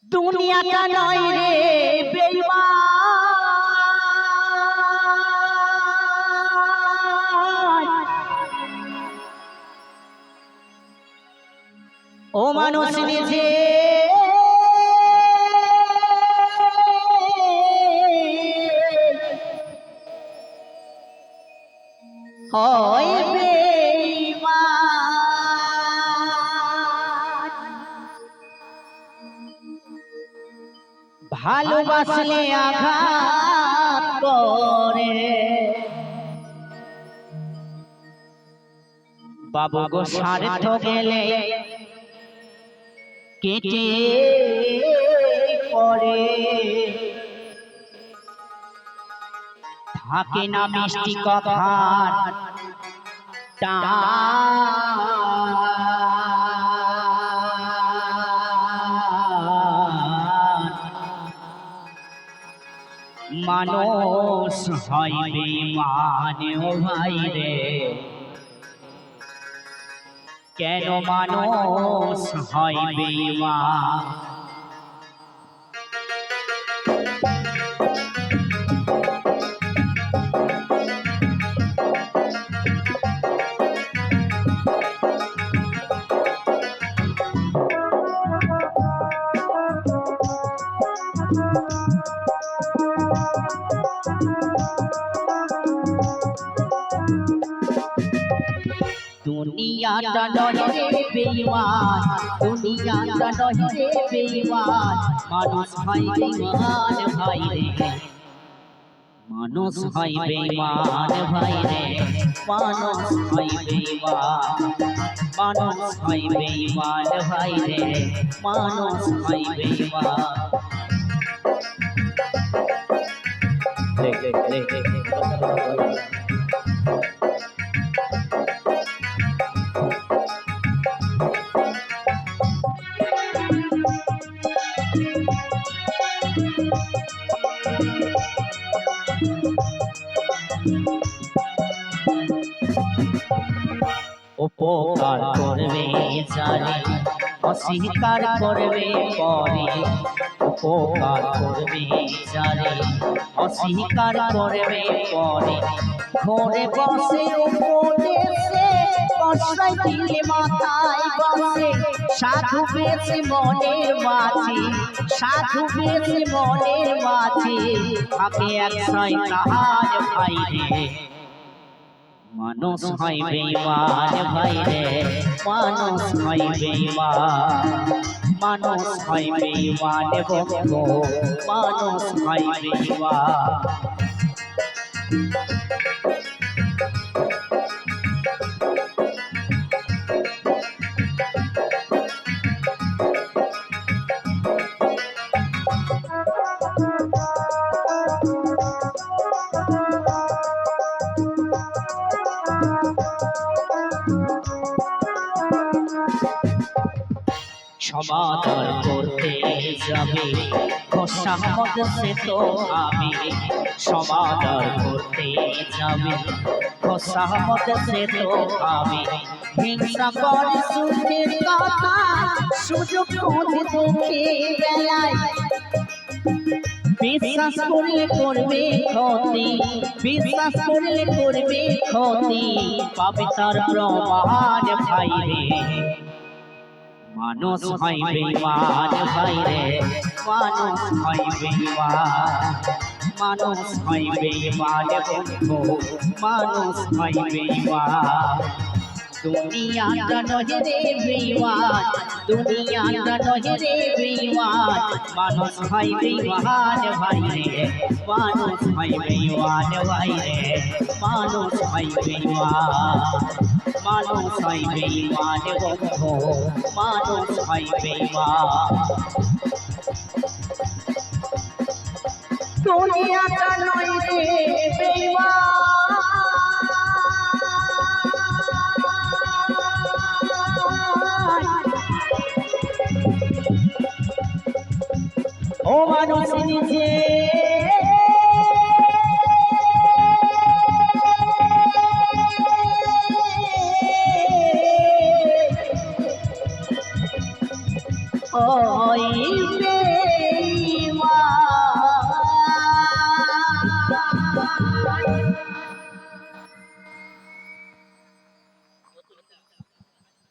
দুনিয়াটা নয় রে বেঈমান, ও মানুষ নিজে হয় বেঈমান। ভালোবাসলে আঘাত করে, বাবু গো স্বার্থ গেলে কেটে পড়ে, থাকে না মিষ্টি কথার মানুষ হয় বেঈমান ও ভাই রে, কেন মানুষ হয় বেঈমান? দুনিয়াটা নয় রে বেঈমান, দুনিয়াটা নয় রে বেঈমান, মানুষ হয় বেঈমান ভাই রে, মানুষ হয় বেঈমান ভাই রে, মানুষ হয় বেঈমান, মানুষ হয় বেঈমান ভাই রে, মানুষ হয় বেঈমান। উপকার করবে যারে অস্বীকার করবে পরে, উপকার করবে যারে অস্বীকার করবে পরে, ঘরে বসে উপদেশে কষ্টায় দিলে মাথায় বসে, সাধু বেশে মনের মাঝে, সাধু বেশে মনের মাঝে, থাকে এক শয়তান ভাই রে, মানুষ হয় বেঈমান ভাই রে, মানুষ হয় বেঈমান, মানুষ হয় বেঈমান বন্ধু, মানুষ হয় বেঈমান। সমাধান করতে যাবে খোসামত সে তো আমি, সমাধান করতে যাবে খোসামত সে তো আমি, হিংসা করে সুখের কথা সুযোগ খোঁজে দুঃখের বেলায়, বিশ্বাস করলে করবে ক্ষতি, বিশ্বাস করলে করবে ক্ষতি, পাবে তার প্রমাণ ভাই রে, মানুষ হয় বেঈমান ভাই রে, মানুষ হয় বেঈমান, মানুষ হয় বেঈমান বন্ধু, মানুষ হয় বেঈমান। দুনিয়াটা নয় রে বেঈমান, দুনিয়াটা নয় রে বেঈমান, মানুষ হয় বেঈমান ভাই রে, মানুষ হয় বেঈমান ভাই রে, মানুষ হয় বেঈমান, মানুষ হয় বেঈমান বন্ধু, মানুষ হয় বেঈমান। দুনিয়াটা নয় রে বেঈমান, ও মানুষ নিজে ওই